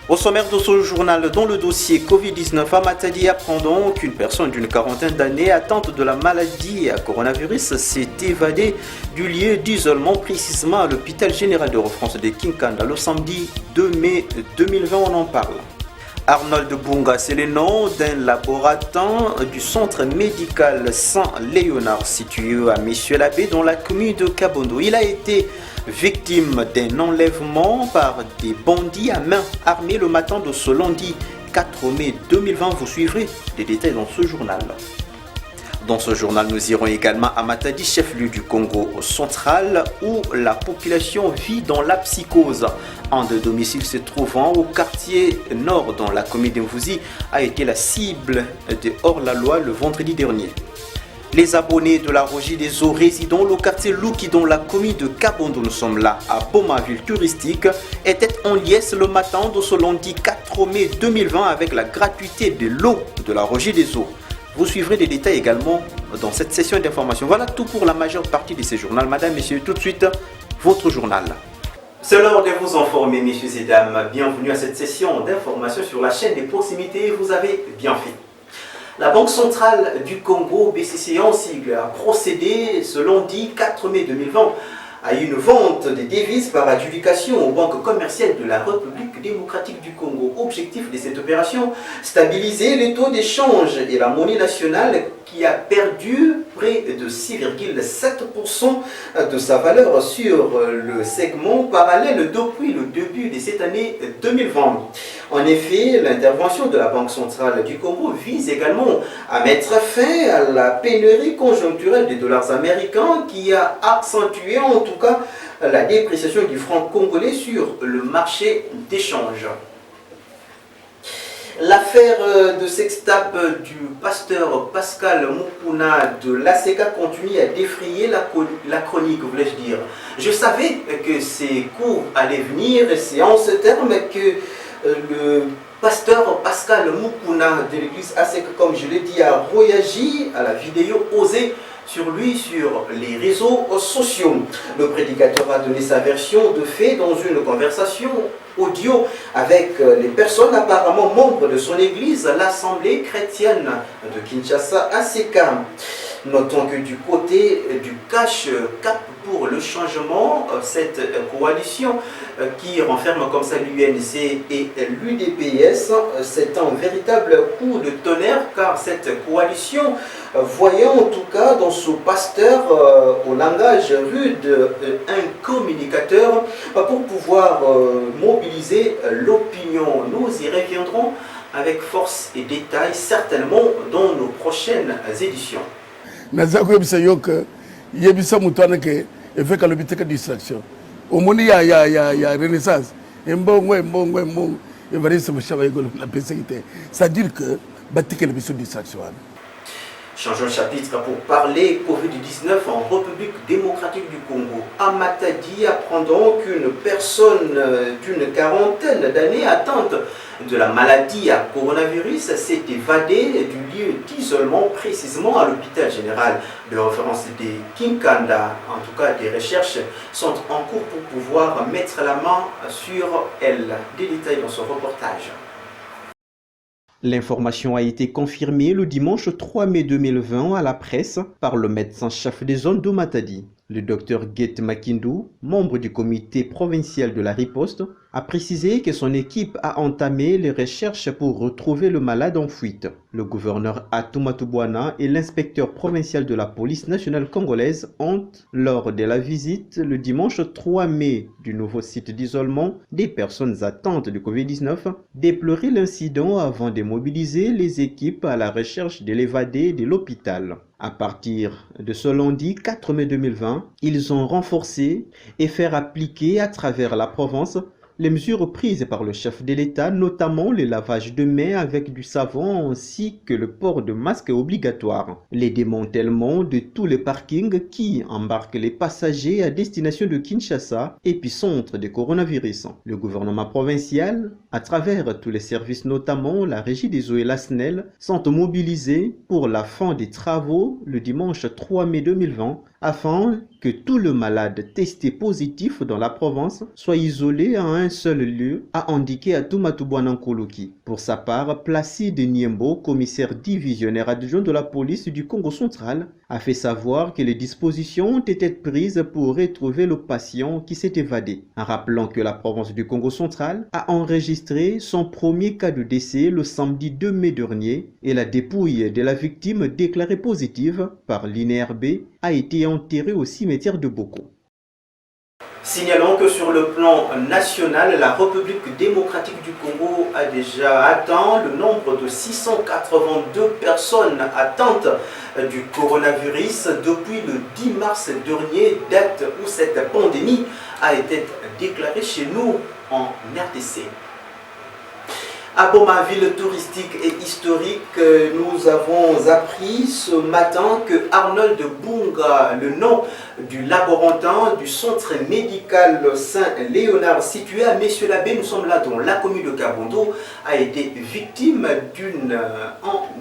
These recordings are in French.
Au sommaire de ce journal, dans le dossier Covid-19 à Matadi, apprendons qu'une personne d'une quarantaine d'années atteinte de la maladie à coronavirus s'est évadée du lieu d'isolement, précisément à l'hôpital général de référence de Kinkanda le samedi 2 mai 2020. On en parle. Arnold Bunga, c'est le nom d'un laboratoire du centre médical Saint-Léonard situé à Michel-Abbé dans la commune de Kabondo. Il a été victime d'un enlèvement par des bandits à main armée le matin de ce lundi 4 mai 2020. Vous suivrez les détails dans ce journal. Dans ce journal, nous irons également à Matadi, chef-lieu du Congo central, où la population vit dans la psychose. Un de domicile se trouvant au quartier nord dans la commune d'Mvouzi a été la cible de hors-la-loi le vendredi dernier. Les abonnés de la Rogie des Eaux résidant au quartier Louki dans la commune de Kabondo, nous sommes là à Boma, ville touristique, étaient en liesse le matin de ce lundi 4 mai 2020 avec la gratuité de l'eau de la Rogie des Eaux. Vous suivrez des détails également dans cette session d'information. Voilà tout pour la majeure partie de ces journaux. Madame, messieurs, tout de suite, votre journal. C'est l'heure de vous informer, messieurs et dames. Bienvenue à cette session d'information sur la chaîne des proximités. Vous avez bien fait. La Banque centrale du Congo, BCC en sigle, a procédé ce lundi 4 mai 2020 à une vente des devises par adjudication aux banques commerciales de la République démocratique du Congo. Objectif de cette opération, stabiliser les taux d'échange et la monnaie nationale qui a perdu près de 6,7% de sa valeur sur le segment parallèle depuis le début de cette année 2020. En effet, l'intervention de la Banque centrale du Congo vise également à mettre fin à la pénurie conjoncturelle des dollars américains qui a accentué en tout cas la dépréciation du franc congolais sur le marché d'échange. L'affaire de sextape du pasteur Pascal Mukuna de l'ACK continue à défrayer la chronique, voulais-je dire. Je savais que ces cours allaient venir et c'est en ce terme que le pasteur Pascal Mukuna de l'église ACK, comme je l'ai dit, a réagi à la vidéo osée sur lui sur les réseaux sociaux. Le prédicateur a donné sa version de fait dans une conversation audio avec les personnes apparemment membres de son église, l'Assemblée chrétienne de Kinshasa, ACK. Notons que du côté du Cash Cap pour le changement, cette coalition qui renferme comme ça l'UNC et l'UDPS, c'est un véritable coup de tonnerre car cette coalition voyait en tout cas dans ce pasteur au langage rude un communicateur pour pouvoir mobiliser l'opinion. Nous y reviendrons avec force et détail certainement dans nos prochaines éditions. naza koyebisa yo ke yebisa mutu wana ke efeka lobi teka distraction omoni ya renaissance embongo evariste moshaba yegolo la péséité, c'est-à-dire que batikele biso distraction wana. Changeons de chapitre pour parler Covid-19 en République démocratique du Congo. À Matadi, apprendons qu'une personne d'une quarantaine d'années atteinte de la maladie à coronavirus s'est évadée du lieu d'isolement, précisément à l'hôpital général de référence de Kinkanda. En tout cas, des recherches sont en cours pour pouvoir mettre la main sur elle. Des détails dans ce reportage. L'information a été confirmée le dimanche 3 mai 2020 à la presse par le médecin-chef des zones de Matadi. Le docteur Guette Makindu, membre du comité provincial de la riposte, a précisé que son équipe a entamé les recherches pour retrouver le malade en fuite. Le gouverneur Atumatubwana et l'inspecteur provincial de la police nationale congolaise ont, lors de la visite le dimanche 3 mai du nouveau site d'isolement des personnes atteintes du Covid-19, déploré l'incident avant de mobiliser les équipes à la recherche de l'évadé de l'hôpital. À partir de ce lundi 4 mai 2020, ils ont renforcé et fait appliquer à travers la province les mesures prises par le chef de l'État, notamment le lavage de mains avec du savon ainsi que le port de masques obligatoire, les démantèlements de tous les parkings qui embarquent les passagers à destination de Kinshasa, épicentre du coronavirus. Le gouvernement provincial, à travers tous les services, notamment la Régie des eaux et la SNEL, sont mobilisés pour la fin des travaux le dimanche 3 mai 2020 afin que tout le malade testé positif dans la province soit isolé en un seul lieu, a indiqué Atoumatoubouanan Koloki. Pour sa part, Placide Niembo, commissaire divisionnaire adjoint de la police du Congo central, a fait savoir que les dispositions ont été prises pour retrouver le patient qui s'est évadé, en rappelant que la province du Congo central a enregistré son premier cas de décès le samedi 2 mai dernier et la dépouille de la victime déclarée positive par l'INRB a été enterrée au cimetière de Boko. Signalons que sur le plan national, la République démocratique du Congo a déjà atteint le nombre de 682 personnes atteintes du coronavirus depuis le 10 mars dernier, date où cette pandémie a été déclarée chez nous en RDC. À Boma, ville touristique et historique, nous avons appris ce matin que Arnold Bunga, le nom du laborantin du centre médical Saint-Léonard situé à Messieurs-l'Abbé, nous sommes là dans la commune de Kabondo, a été victime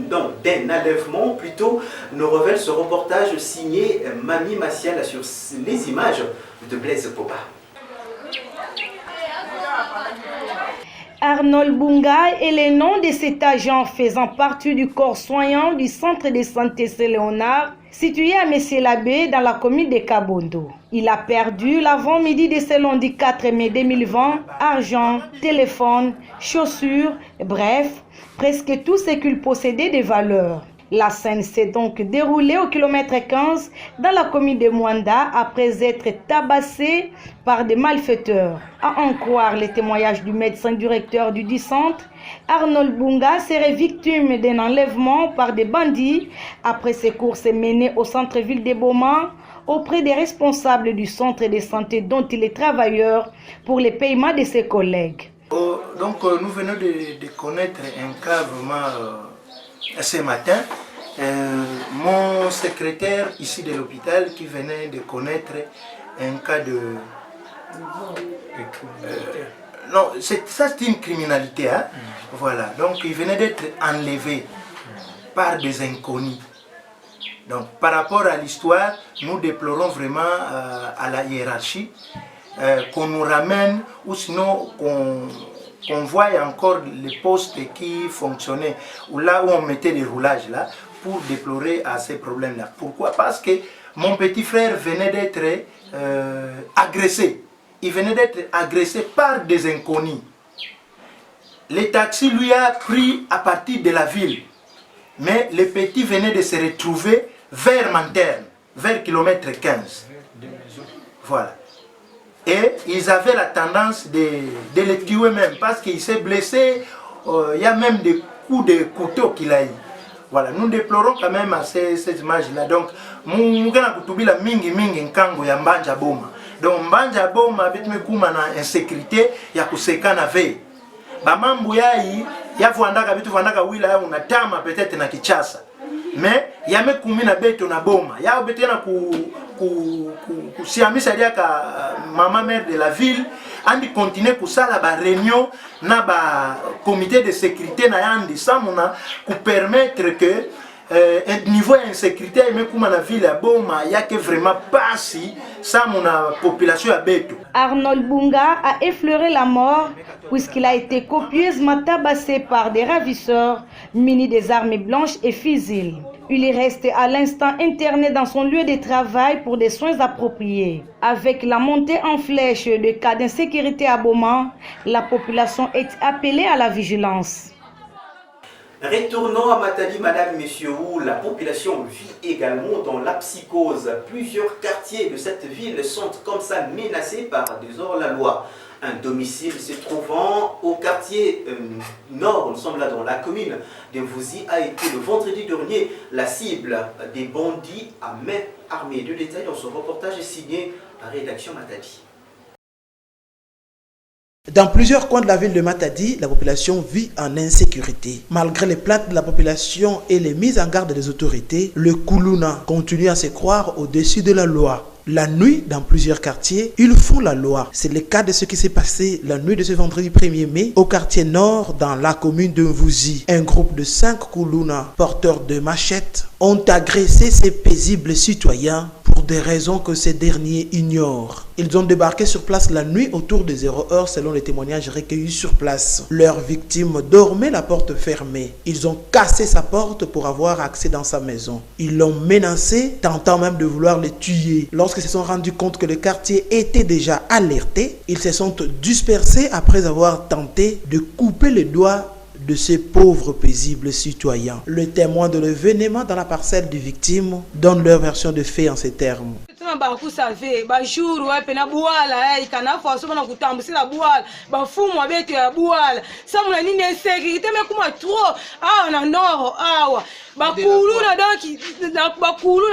d'un enlèvement. Plutôt, nous révèle ce reportage signé Mami Massial sur les images de Blaise Popa. Arnold Bunga est le nom de cet agent faisant partie du corps soignant du centre de santé Saint-Léonard, situé à Messieurs-l'Abbé dans la commune de Kabondo. Il a perdu l'avant-midi de ce lundi 4 mai 2020 argent, téléphone, chaussures, bref, presque tout ce qu'il possédait de valeur. La scène s'est donc déroulée au kilomètre 15 dans la commune de Mwanda après être tabassé par des malfaiteurs. À en croire les témoignages du médecin directeur du dit centre, Arnold Bunga serait victime d'un enlèvement par des bandits après ses courses menées au centre-ville de Boma auprès des responsables du centre de santé dont il est travailleur pour le paiement de ses collègues. Donc nous venons de connaître un cas vraiment... Ce matin, mon secrétaire ici de l'hôpital qui venait de connaître un cas de... non, ça c'est une criminalité. Hein? Voilà, donc il venait d'être enlevé par des inconnus. Donc par rapport à l'histoire, nous déplorons vraiment à la hiérarchie qu'on nous ramène ou sinon qu'on voit encore les postes qui fonctionnaient, ou là où on mettait les roulages là, pour déplorer à ces problèmes-là. Pourquoi? Parce que mon petit frère venait d'être agressé. Il venait d'être agressé par des inconnus. Les taxis lui a pris à partir de la ville. Mais le petit venait de se retrouver vers Manterne, vers kilomètre 15. Voilà. Et ils avaient la tendance de le tuer même parce qu'il s'est blessé. Il y a même des coups de couteau qu'il a eu. Voilà, nous déplorons quand même à ces images-là. Donc, nous avons mingi nkango ya mbanja boma. Donc, mbanja boma bitme kuma na insécurité ya kusekana ve. Bamambu yai ya vuandaka bitu vuandaka wila ya unatama peut-être na Kichasa. Mais yame kumina beto na boma. Ya beto na kusiamisa diaka maman mère de la ville andi continuer kusala ba réunion na ba comité de sécurité na yandi samuna ku permettre que niveau insécurité mais kuma na ville ya boma yake vraiment passi samuna population ya beto. Arnold Bunga a effleuré la mort puisqu'il a été copieusement tabassé par des ravisseurs munis des armes blanches et fusils. Il est resté à l'instant interné dans son lieu de travail pour des soins appropriés. Avec la montée en flèche de cas d'insécurité à Boma, la population est appelée à la vigilance. Retournons à Matadi, madame, messieurs, où la population vit également dans la psychose. Plusieurs quartiers de cette ville sont comme ça menacés par des hors-la-loi. Un domicile se trouvant au quartier nord, nous sommes là dans la commune de Mvouzi, a été le vendredi dernier la cible des bandits à main armée. De détails dans ce reportage signé par Rédaction Matadi. Dans plusieurs coins de la ville de Matadi, la population vit en insécurité. Malgré les plaintes de la population et les mises en garde des autorités, le Koulouna continue à se croire au-dessus de la loi. La nuit, dans plusieurs quartiers, ils font la loi. C'est le cas de ce qui s'est passé la nuit de ce vendredi 1er mai au quartier nord dans la commune de Mvouzi. Un groupe de 5 Koulouna porteurs de machettes ont agressé ces paisibles citoyens pour pour des raisons que ces derniers ignorent. Ils ont débarqué sur place la nuit autour de 0h selon les témoignages recueillis sur place. Leur victime dormait la porte fermée. Ils ont cassé sa porte pour avoir accès dans sa maison. Ils l'ont menacé, tentant même de vouloir le tuer. Lorsqu'ils se sont rendus compte que le quartier était déjà alerté, ils se sont dispersés après avoir tenté de couper les doigts de ces pauvres paisibles citoyens. Le témoin de l'événement dans la parcelle des victimes donne leur version de fait en ces termes. bakusave bajuru wape na buwala ikana fo so na kutambusila buwala bafumu abetu ya buwala samuna nini insécurité me kuma trop na nord awa bakuluna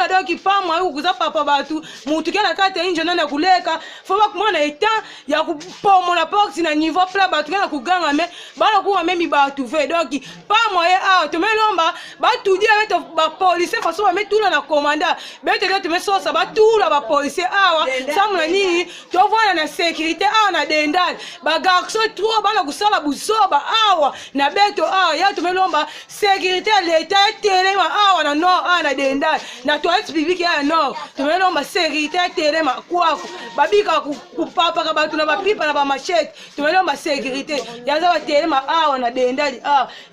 donc pamwa ukuza papa batu mutu kana kata injo na kuleka fo bakumona eta ya kupomola porte na niveau pla batu kana kuganga me bana kuwa memi batu ve donc pamwa to melomba batu dia beto ba police fo so ba metula na commandant beto beto me so sa batula ba police awa samuna nini to vona na sécurité na dendal ba garçon trop bana kusala buzoba awa na beto ya to melomba sécurité l'état telema awa na nord na dendal na toilette publique ya nord to melomba sécurité telema kwafu babika kupapa ka batu na bapipa na ba machete to melomba sécurité yaza ba telema awa na dendal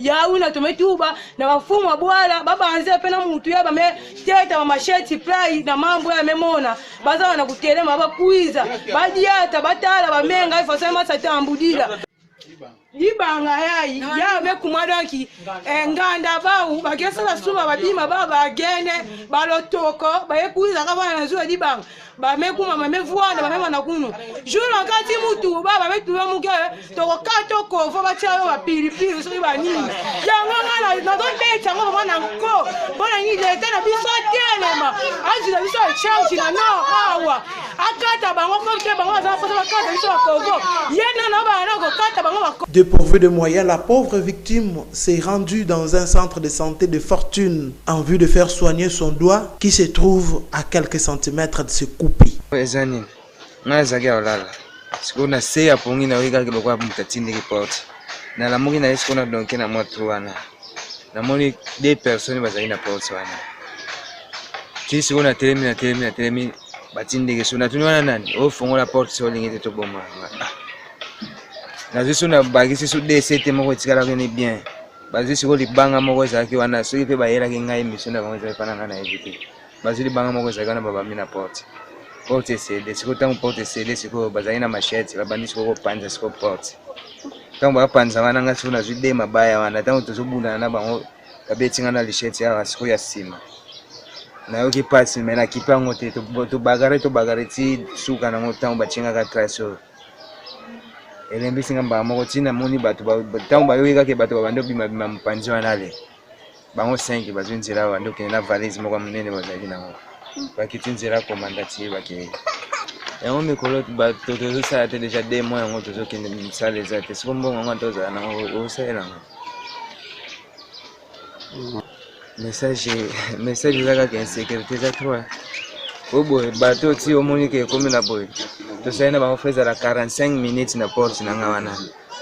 ya una to metuba na bafumu wa bwala babanze pena mutu ya ba me teta ba machete play na mambo ya memona baza na kutelema bakuiza badiata batala bamenga ifo sema satambudira libanga yayi yabe kumadonki enganda bawu bagesa basuba badima baba agene balotoko bayekuiza kabana nazuwa libanga bamekuma bamevuana bamemana kuno julo nkati mutu baba betuwa muke toko kato kovo bachalo bapilipili soki banini yango ngana nazobeta ngo bana nko bona ni leta na biso telema azila biso change na no awa akata bango kote bango za posa bakata biso bakovo yena na bana ko kata bango bako. Dépourvu de moyens, la pauvre victime s'est rendue dans un centre de santé de fortune en vue de faire soigner son doigt qui se trouve à quelques centimètres de se couper. nazisu na bagisi su desete moko tikala kene bien bazisi ko libanga moko zaki wana so ipe bayela ke ngai mission na bango zafana na evite bazili banga moko zakana baba mina porte cede siko tangu porte cede siko bazaina machete babandisi ko panza siko porte tangu ba panza wana ngasi una zude mabaya wana tangu tuzobuna na bango kabeti ngana lisheti ya siko ya sima na yoki pasi mena kipango te to bagare ti suka na ngotangu bachinga ka traso elembi singa mba moko tina moni batu tangu bayoka ke batu babando bima mpanzi wana le bango 5 bazunzira bando ke na valise moko munene bazali nango bakitinzira komandati bake yango mikolo batu tozo sa te déjà 2 mois yango tozo kende misale za te siko mbongo ngo tozo nango o sela ngo message zaka ke sécurité za 3 obo bato ti omoni ke komi na boy to saina ba ofeza la 45 minutes na porte na ngawana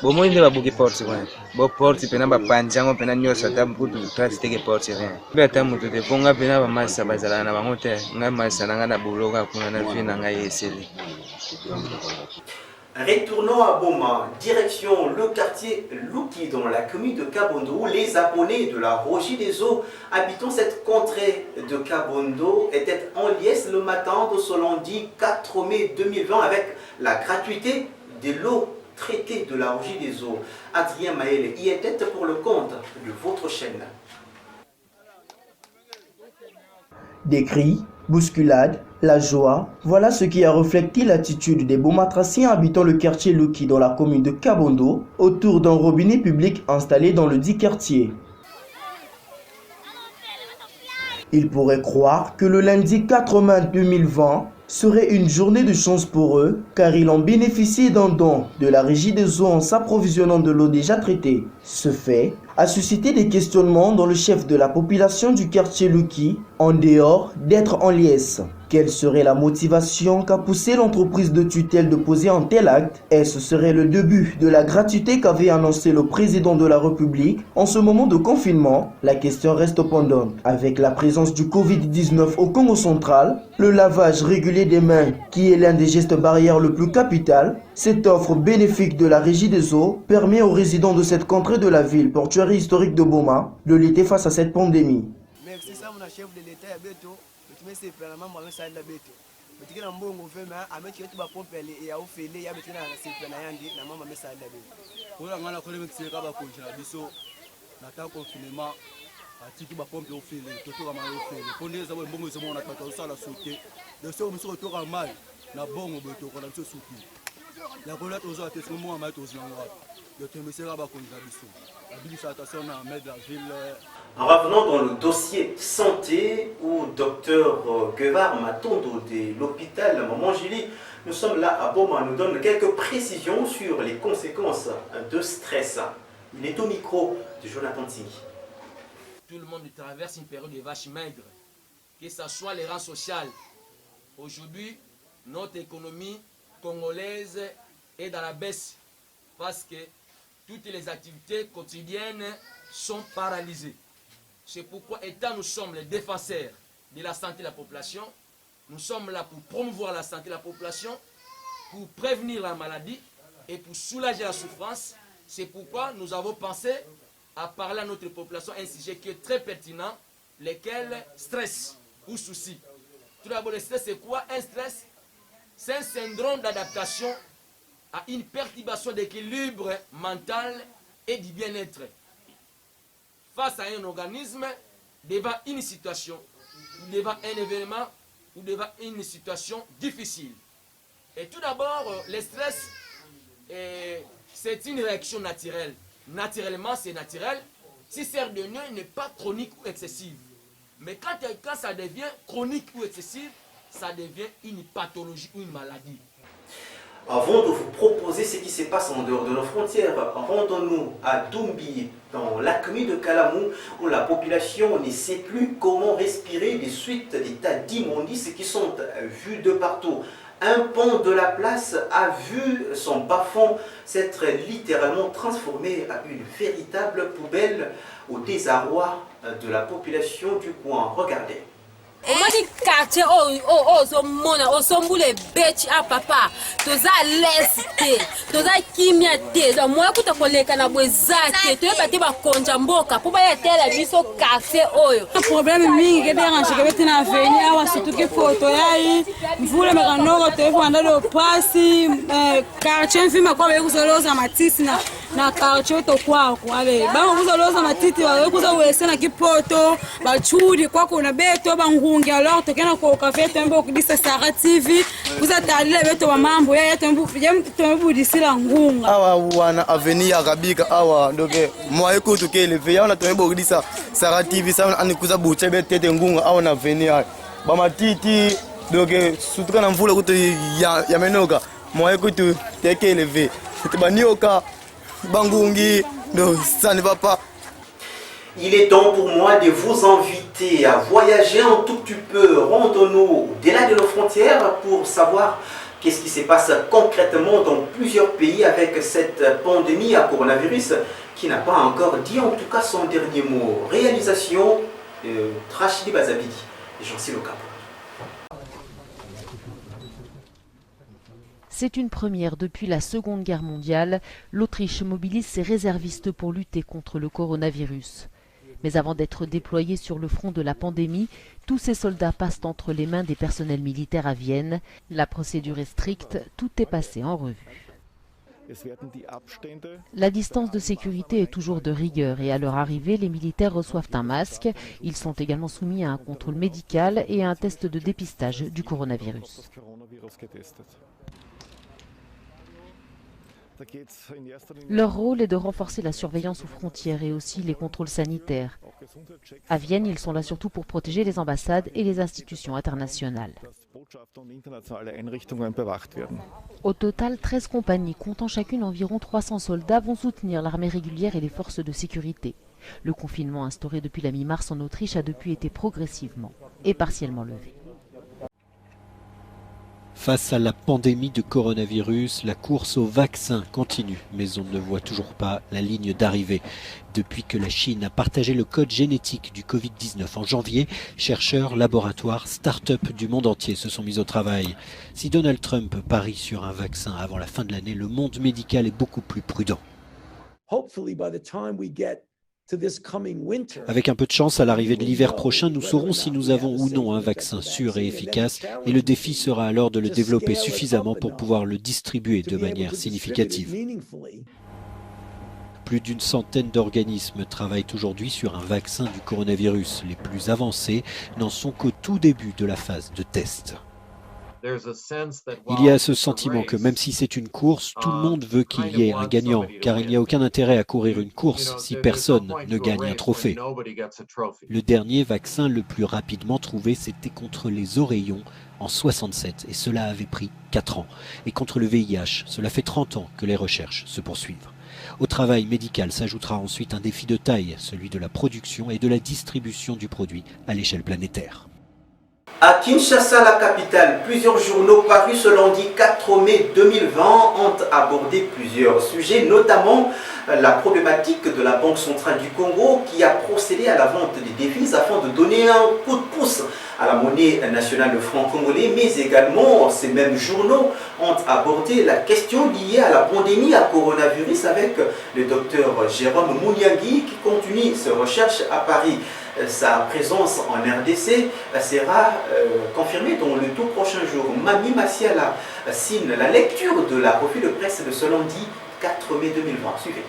bo mo inde babuki porte kwa bo porte pena ba panjango pena nyosa ta butu trust teke porte re be ta mutu te ponga pena ba masa bazala na bango te nga masa na ngana buloka kuna na fina nga yeseli. Retournons à Boma, direction le quartier Louki dans la commune de Kabondo. Les abonnés de la Rogie des Eaux habitant cette contrée de Kabondo étaient en liesse le matin de ce lundi 4 mai 2020 avec la gratuité de l'eau traitée de la Rogie des Eaux. Adrien Maël y était pour le compte de votre chaîne. Des cris, bousculades, la joie, voilà ce qui a reflété l'attitude des Bomatraciens habitant le quartier Louki dans la commune de Kabondo autour d'un robinet public installé dans le dit quartier. Ils pourraient croire que le lundi 4 mai 2020 serait une journée de chance pour eux car ils ont bénéficié d'un don de la Régie des Eaux en s'approvisionnant de l'eau déjà traitée. Ce fait a suscité des questionnements dans le chef de la population du quartier Louki en dehors d'être en liesse. Quelle serait la motivation qu'a poussé l'entreprise de tutelle de poser un tel acte? Et ce serait le début de la gratuité qu'avait annoncé le président de la République en ce moment de confinement? La question reste pendante. Avec la présence du Covid-19 au Congo central, le lavage régulier des mains, qui est l'un des gestes barrières le plus capital, cette offre bénéfique de la Régie des eaux permet aux résidents de cette contrée de la ville portuaire historique de Boma de lutter face à cette pandémie. Merci ça mon chef de l'État Beto, mais c'est vraiment moi ça la Beto. Mais tu as mbongo vema amechi yetu ba pompe ya ofele ya betina na sepe na yandi na mama mesa la Beto. Ola ngana ko le mixer ka ba konjela biso na ta confinement atiki ba pompe ofele toto ka ma ofele. Pondeza bo mbongo zo mona tata usala soke. De so mso to ka mal na bongo Beto ko na mso soki. La kola tozo atesi mo ma tozo ngwa. De te mese ka ba konjela biso. En revenant dans le dossier santé où Dr Guevara Matondo de l'hôpital Maman Julie, nous sommes là à Boma, nous donne quelques précisions sur les conséquences de stress. Il est au micro de Jonathan Tsingui. Tout le monde traverse une période de vache maigre, que ce soit les rangs sociaux. Aujourd'hui, notre économie congolaise est dans la baisse parce que toutes les activités quotidiennes sont paralysées. C'est pourquoi, étant nous sommes les défenseurs de la santé de la population, nous sommes là pour promouvoir la santé de la population, pour prévenir la maladie et pour soulager la souffrance. C'est pourquoi nous avons pensé à parler à notre population un sujet qui est très pertinent, lequel stress ou souci. Tout d'abord, le stress, c'est quoi? Un stress, c'est un syndrome d'adaptation à une perturbation d'équilibre mental et du bien-être face à un organisme devant une situation, ou devant un événement, ou devant une situation difficile. Et tout d'abord, le stress, c'est une réaction naturelle. Naturellement, c'est naturel. Si c'est de nœud, n'est pas chronique ou excessive. Mais quand ça devient chronique ou excessive, ça devient une pathologie ou une maladie. Avant de vous proposer ce qui se passe en dehors de nos frontières, rendons-nous à Dumbi, dans la commune de Kalamou, où la population ne sait plus comment respirer des suites des tas d'immondices qui sont vus de partout. Un pont de la place a vu son bas-fond s'être littéralement transformé en une véritable poubelle au désarroi de la population du coin. Regardez. Omani quartier ozomona osombula ebeti apapa toza leste toza kimia te za moya kuta koleka na bweza te toyeba te bakonja mboka mpo bayatela biso quartier oyo problème mingi ke dérange ke beti na veni awa surtout ke foto yai mvula mekanoko toyefanda lo pasi quartier mfima kwa bekuzoloza matisi na quartier to kwako ale bango kuzoloza matiti bakuza wese na kipoto bachudi kwako na beto bangu alors tu kana ko café tembo kudisa Sara TV kuza talila beto wa mambo ya tembo budisila ngunga awa wana avenir akabika awa ndoke moye kutu ke levé ya na tembo kudisa Sara TV sa ani kuza buche betete ngunga awa na avenir ba matiti ndoke sutuka na mvula kutu ya menoka moye kutu teke levé tibanioka bangungi ndo sani papa. Il est temps pour moi de vous inviter à voyager un tout petit peu. Rendons-nous au-delà de nos frontières pour savoir qu'est-ce qui se passe concrètement dans plusieurs pays avec cette pandémie à coronavirus qui n'a pas encore dit en tout cas son dernier mot. Réalisation Trachidi Bazabidi et Jean-Cyr Locapo. C'est une première depuis la Seconde Guerre mondiale. L'Autriche mobilise ses réservistes pour lutter contre le coronavirus. Mais avant d'être déployés sur le front de la pandémie, tous ces soldats passent entre les mains des personnels militaires à Vienne. La procédure est stricte, tout est passé en revue. La distance de sécurité est toujours de rigueur et à leur arrivée, les militaires reçoivent un masque. Ils sont également soumis à un contrôle médical et à un test de dépistage du coronavirus. Leur rôle est de renforcer la surveillance aux frontières et aussi les contrôles sanitaires. À Vienne, ils sont là surtout pour protéger les ambassades et les institutions internationales. Au total, 13 compagnies comptant chacune environ 300 soldats vont soutenir l'armée régulière et les forces de sécurité. Le confinement instauré depuis la mi-mars en Autriche a depuis été progressivement et partiellement levé. Face à la pandémie de coronavirus, la course au vaccin continue, mais on ne voit toujours pas la ligne d'arrivée. Depuis que la Chine a partagé le code génétique du Covid-19 en janvier, chercheurs, laboratoires, start-up du monde entier se sont mis au travail. Si Donald Trump parie sur un vaccin avant la fin de l'année, le monde médical est beaucoup plus prudent. Avec un peu de chance, à l'arrivée de l'hiver prochain, nous saurons si nous avons ou non un vaccin sûr et efficace, et le défi sera alors de le développer suffisamment pour pouvoir le distribuer de manière significative. Plus d'une centaine d'organismes travaillent aujourd'hui sur un vaccin du coronavirus. Les plus avancés n'en sont qu'au tout début de la phase de test. Il y a ce sentiment que même si c'est une course, tout le monde veut qu'il y ait un gagnant, car il n'y a aucun intérêt à courir une course si personne ne gagne un trophée. Le dernier vaccin le plus rapidement trouvé, c'était contre les oreillons en 67, et cela avait pris 4 ans. Et contre le VIH, cela fait 30 ans que les recherches se poursuivent. Au travail médical s'ajoutera ensuite un défi de taille, celui de la production et de la distribution du produit à l'échelle planétaire. À Kinshasa, la capitale, plusieurs journaux parus ce lundi 4 mai 2020 ont abordé plusieurs sujets, notamment la problématique de la Banque centrale du Congo qui a procédé à la vente des devises afin de donner un coup de pouce à la monnaie nationale, le franc congolais, mais également ces mêmes journaux ont abordé la question liée à la pandémie à coronavirus avec le docteur Jérôme Mouniangui qui continue ses recherches à Paris. Sa présence en RDC sera confirmée dans le tout prochain jour. Mami Massiala signe la lecture de la revue de presse de ce lundi 4 mai 2020. Suivez.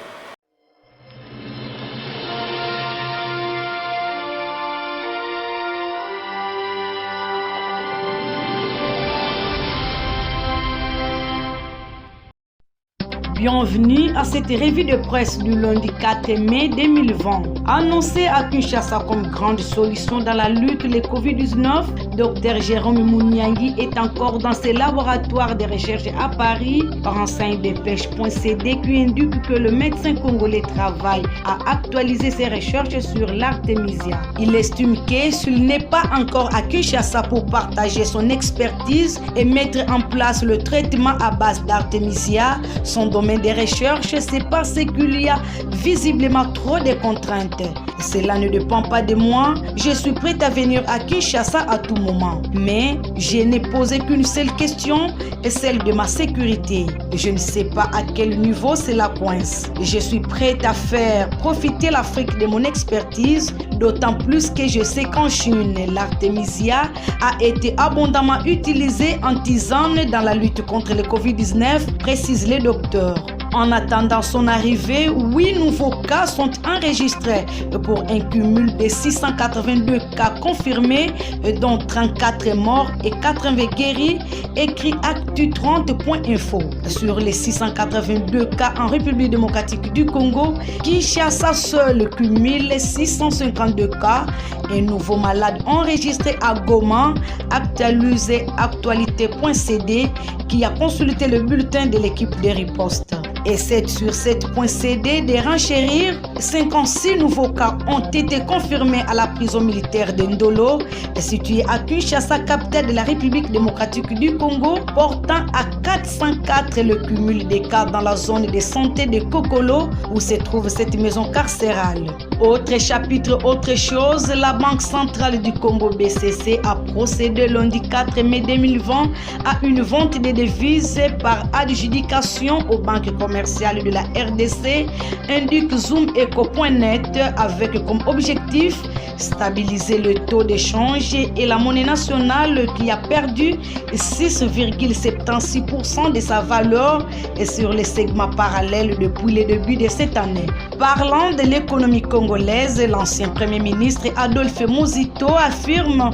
Bienvenue à cette revue de presse du lundi 4 mai 2020. Annoncé à Kinshasa comme grande solution dans la lutte contre le Covid-19, Dr Jérôme Mouniangui est encore dans ses laboratoires de recherche à Paris. Renseignes-de-pêche.cd qui indique que le médecin congolais travaille à actualiser ses recherches sur l'artémisia. Il estime que s'il n'est pas encore à Kinshasa pour partager son expertise et mettre en place le traitement à base d'artémisia, son domaine des recherches, c'est parce qu'il y a visiblement trop de contraintes. Cela ne dépend pas de moi. Je suis prête à venir à Kinshasa à tout moment. Mais je n'ai posé qu'une seule question, celle de ma sécurité. Je ne sais pas à quel niveau cela coince. Je suis prête à faire profiter l'Afrique de mon expertise, d'autant plus que je sais qu'en Chine, l'artémisia a été abondamment utilisée en tisane dans la lutte contre le Covid-19, précise le docteur. En attendant son arrivée, 8 nouveaux cas sont enregistrés pour un cumul de 682 cas confirmés, dont 34 morts et 80 guéris, écrit Actu30.info. Sur les 682 cas en République démocratique du Congo, Kinshasa seul cumule 652 cas. Un nouveau malade enregistré à Goma, actualisé Actualité.cd, qui a consulté le bulletin de l'équipe de riposte. Et 7 sur 7.cd de renchérir, 56 nouveaux cas ont été confirmés à la prison militaire de Ndolo, située à Kinshasa, capitale de la République démocratique du Congo, portant à 404 le cumul des cas dans la zone de santé de Kokolo, où se trouve cette maison carcérale. Autre chapitre, autre chose, la Banque centrale du Congo BCC a procédé lundi 4 mai 2020 à une vente de devises par adjudication aux banques commerciales de la RDC, indique ZoomEco.net, avec comme objectif stabiliser le taux d'échange et la monnaie nationale qui a perdu 6,76% de sa valeur sur les segments parallèles depuis le début de cette année. Parlant de l'économie congolaise, l'ancien Premier ministre Adolphe Muzito affirme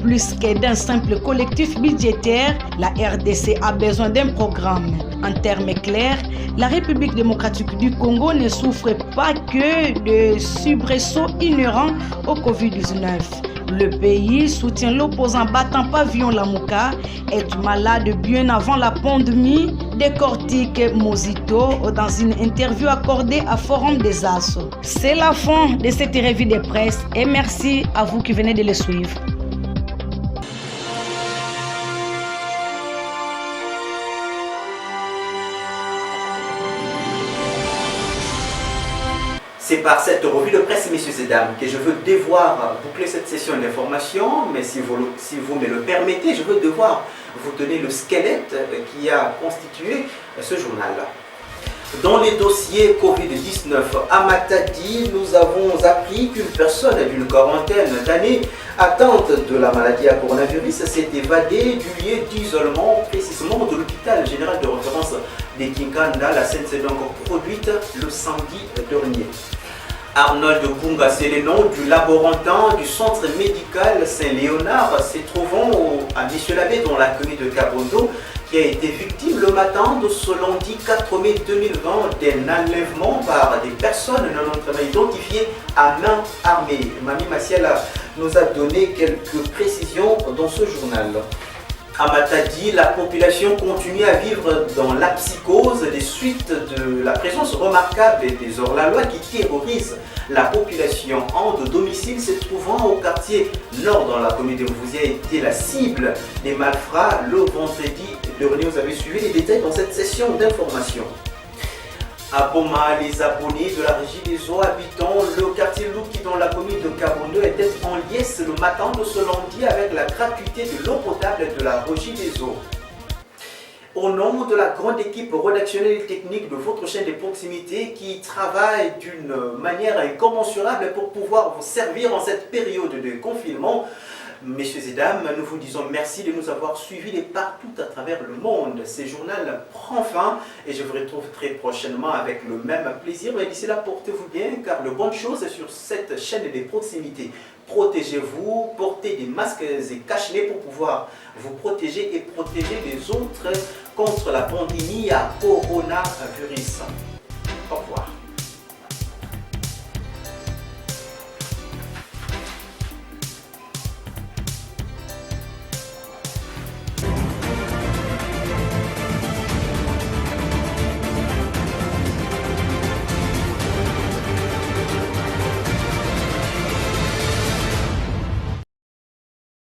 plus que d'un simple collectif budgétaire, la RDC a besoin d'un programme. En termes clairs, la République démocratique du Congo ne souffre pas que de soubresauts inhérents au Covid-19. Le pays soutient l'opposant battant pavillon Lamouka, est malade bien avant la pandémie, décortique Muzito dans une interview accordée à Forum des As. C'est la fin de cette revue de presse et merci à vous qui venez de le suivre. C'est par cette revue de presse, messieurs et dames, que je veux devoir boucler cette session d'information, mais si vous me le permettez, je veux devoir vous donner le squelette qui a constitué ce journal. Dans les dossiers Covid-19 à Matadi, nous avons appris qu'une personne d'une quarantaine d'années atteinte de la maladie à coronavirus s'est évadée du lieu d'isolement, précisément de l'hôpital général de référence de Kinkanda. La scène s'est donc produite le samedi dernier. Arnold Bunga, c'est le nom du laborantin du centre médical Saint-Léonard, se trouvant à Michel-Abbé dans la commune de Kabondo, qui a été victime le matin de ce lundi 4 mai 2020 d'un enlèvement par des personnes non identifiées à main armée. Mami Massiela nous a donné quelques précisions dans ce journal. À Matadi, la population continue à vivre dans la psychose des suites de la présence remarquable des hors-la-loi qui terrorisent la population. Un de domicile se trouvant au quartier nord dans la commune de Mvousia était la cible des malfrats le vendredi dernier. Vous avez suivi les détails dans cette session d'information. À Boma, les abonnés de la régie des eaux habitant le quartier Louki dans la commune de Kabondo étaient en liesse le matin de ce lundi avec la gratuité de l'eau potable de la régie des eaux. Au nom de la grande équipe rédactionnelle et technique de votre chaîne de proximité qui travaille d'une manière incommensurable pour pouvoir vous servir en cette période de confinement, messieurs et dames, nous vous disons merci de nous avoir suivis de partout à travers le monde. Ce journal prend fin et je vous retrouve très prochainement avec le même plaisir. Mais d'ici là, portez-vous bien car le bonne chose est sur cette chaîne de proximité. Protégez-vous, portez des masques et cache-les pour pouvoir vous protéger et protéger les autres contre la pandémie à coronavirus. Au revoir.